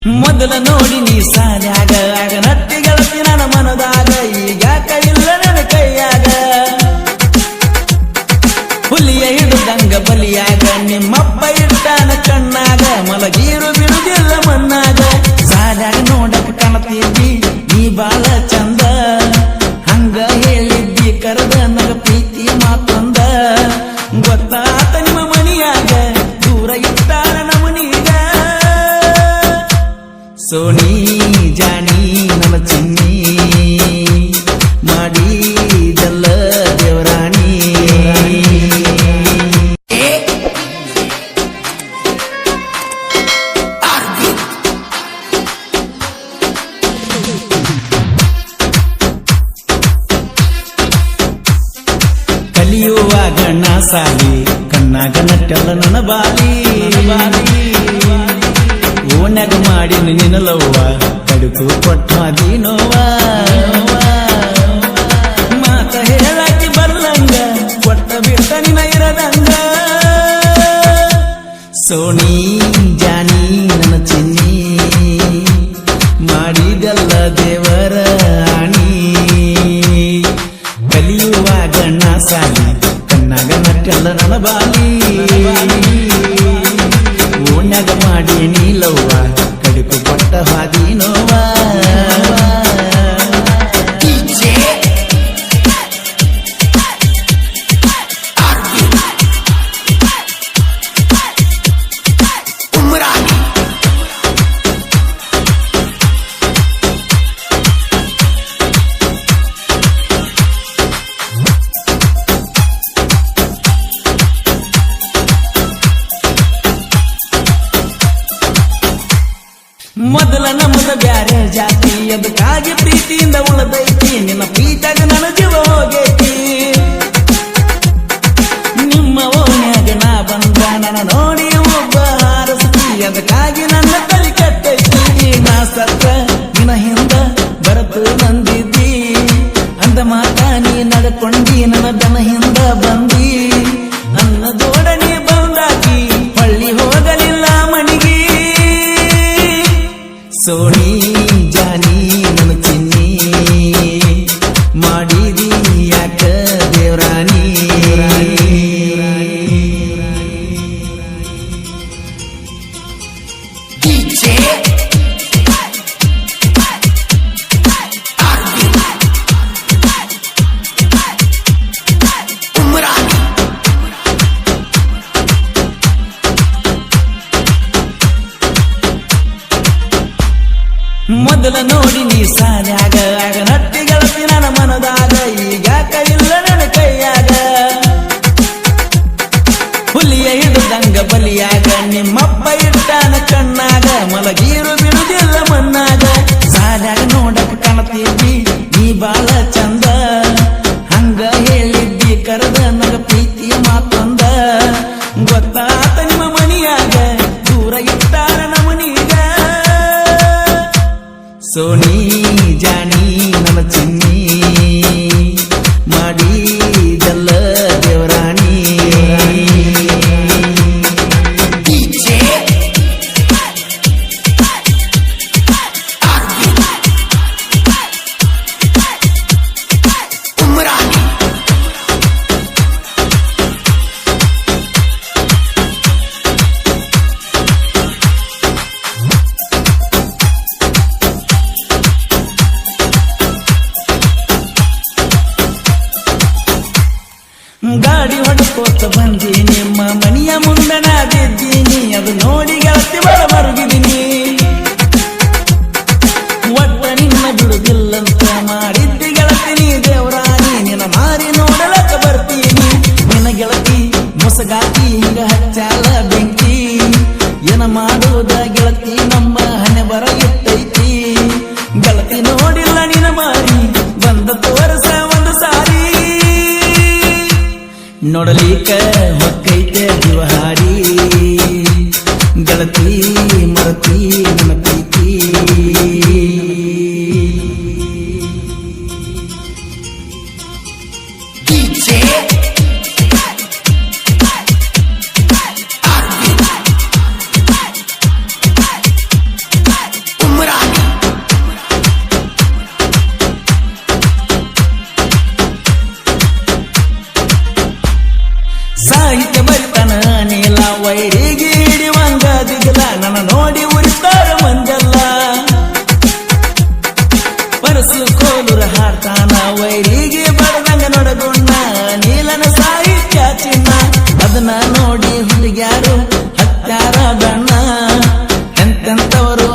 ಮೊದಲ ನೋಡಿ ನೀ ಸಾಲ್ಯಾಗ ಆಗ ನಟ್ಟಿಗಳತಿ ನನ್ನ ಮನದಾಗ ಈಗ್ಯಾಕ ಇಲ್ಲ ನನ್ನ ಕೈಯಾಗ ಹುಲಿಯ ಹಿಡಿದಂಗ ಬಲಿಯಾಗ ನಿಮ್ಮಪ್ಪ ಇಟ್ಟಾನ ಕಣ್ಣಾಗ ಮಲಗೀರು ಬಿಡುದಿಲ್ಲ ಮಣ್ಣಾಗ ಸಾಲ್ಯಾಗ ನೋಡಕ್ ಕಾಣತಿದ್ದಿ ನೀ ಬಾಳ ಚಂದ ಹಂಗ ಹೇಳಿದ್ದಿ ಕರೆದ ನಗ ಪ್ರೀತಿ ಮಾತೊಂದ ಗೊತ್ತಾತ ನಿಮ್ಮ ಮನಿಯಾಗ ದೂರ ಇಟ್ಟಾರ ನಮನೀಗ ಸೋನಿ ಜಾನಿ ನನ್ನ ಚಿನ್ನಿ ಮಾಡಿದಲ್ಲ ದೇವರಾಣಿ ಕಲಿಯುವಾಗ ನಾ ಸಾಲಿ ಕಣ್ಣಾಗ ನಟ್ಟಲ್ಲ ನನ್ನ ಬಾಲಿ ಓನ್ಯಾಗ ಮಾಡಿ ನಿನ್ನಲವ್ವ ಕಡುಕು ಕೊಟ್ಟಾದಿ ನೋವ ಮಾತ ಹೇಳಾಕಿ ಬರ್ಲಂಗ ಕೊಟ್ಟ ಬಿಟ್ಟ ನಿನ ಇರದಂಗ ಸೋನಿ ಜಾನಿ ನನ್ನ ಚಿನ್ನಿ ಮಾಡಿದಲ್ಲ ದೇವರ ಆಣಿ ಕಲಿಯುವಾಗ ನಾ ಸಾಲಿ ಕಣ್ಣಾಗ ನಟ್ಟಲ್ಲ ನನ್ನ ಬಾಲಿ ಓನ್ಯಾಗ ಮಾಡಿ ನೀಲವ್ವ ಕಡುಕು ಕೊಟ್ಟ ಹಾದಿ ನೋವ ಮೊದಲ ನಮ್ಮದ ಬ್ಯಾರೆ ಜಾತಿ ಅದಕ್ಕಾಗಿ ಪ್ರೀತಿಯಿಂದ ಉಳದೈತಿ ನಿನ್ನ ಪ್ರೀತಾಗ ನನ್ನ ಜೀವ ಹೋಗೈತಿ ನಿಮ್ಮ ಓನ್ಯಾಗ ನಾ ಬಂದ ನನ್ನ ನೋಡಿ ಒಬ್ಬ ಹಾರಸ್ತಿ ಅದಕ್ಕಾಗಿ ನನ್ನ ತಲೆ ಕಟ್ಟೈತಿ ನಾ ಸತ್ತ ನಿನ್ನ ಹಿಂದ ಬರತು ನಂದಿದ್ದಿ ಅಂದ ಮಾತ ನೀ ನಡ್ಕೊಂಡಿ ನನ್ನ ದನ ಹಿಂದ ಬಂದಿ ನನ್ನ ಜೋಡಣೆ ಬಂದಾಕಿ ಹೊಳ್ಳಿ ಹೋಗಲಿಲ್ಲ ಮಣಿಗೆ ಸೋನಿ ಜಾನಿ ನನ್ನ ಚಿನ್ನಿ ಮಾಡಿದಿ ಯಾಕ ದೇವರಾಣಿ ಮೊದಲ ನೋಡಿ ನೀ ಸಾಲ್ಯಾಗ ಆಗ ನಟ್ಟಿಗಳತಿ ನನ್ನ ಮನದಾಗ ಈಗ್ಯಾಕ ಇಲ್ಲ ನನ್ನ ಕೈಯಾಗ ಹುಲಿಯ ಹಿಡಿದಂಗ ಬಲಿಯಾಗ ನಿಮ್ಮಪ್ಪ ಇಟ್ಟಾನ ಕಣ್ಣಾಗ ಮಲಗೀರು ಬಿಡುದಿಲ್ಲ ಮಣ್ಣಾಗ ಸಾಲ್ಯಾಗ ನೋಡಕ್ ಕಾಣತಿದ್ದಿ ನೀ ಬಾಳ ಚಂದ ಹಂಗ ಹೇಳಿದ್ದಿ ಕರೆದ ನಗ ಪ್ರೀತಿಯ ಮಾತೊಂದ ಗೊತ್ತಾತ ನಿಮ್ಮ ಮನಿಯಾಗ ದೂರ ಇಟ್ಟಾರ ನಮನೀಗ ಸೋನಿ ಜಾನಿ ನನ್ನ ಚಿನ್ನಿ ಮಾಡಿದಲ್ಲ ದೇವರಾಣಿ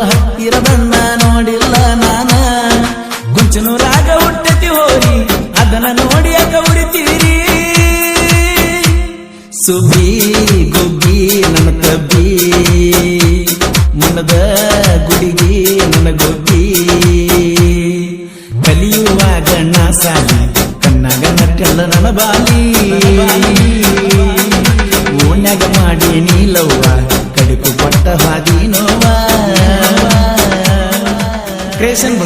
ಹತ್ತಿರ ಬಣ್ಣ ನೋಡಿಲ್ಲ ನಾನ ಗುಂಚನೂರಾಗ ಹುಟ್ಟತಿ ಹೋರಿ ಅದನ್ನ ನೋಡಿ ಯಾಕ ಉರಿತೀರಿ ಸುಬ್ಬಿ ಗುಬ್ಬಿ ನನ್ನ ಕಬ್ಬಿ ಮುನ್ನದ ಗುಡಿಗಿ ನನ್ನ ಗೊಬ್ಬಿ ಕಲಿಯುವಾಗ ನಾ ಸಾಲಿ ಕಣ್ಣಾಗ ನಟ್ಟೆಲ್ಲ ನನ್ನ ಬಾಲಿ ಓನ್ಯಾಗ ಮಾಡಿ ನೀಲವ್ವ ಕಡಿಪು ಪಟ್ಟ ಹಾದಿ ನೋವ ಕ್ರೇಷನ್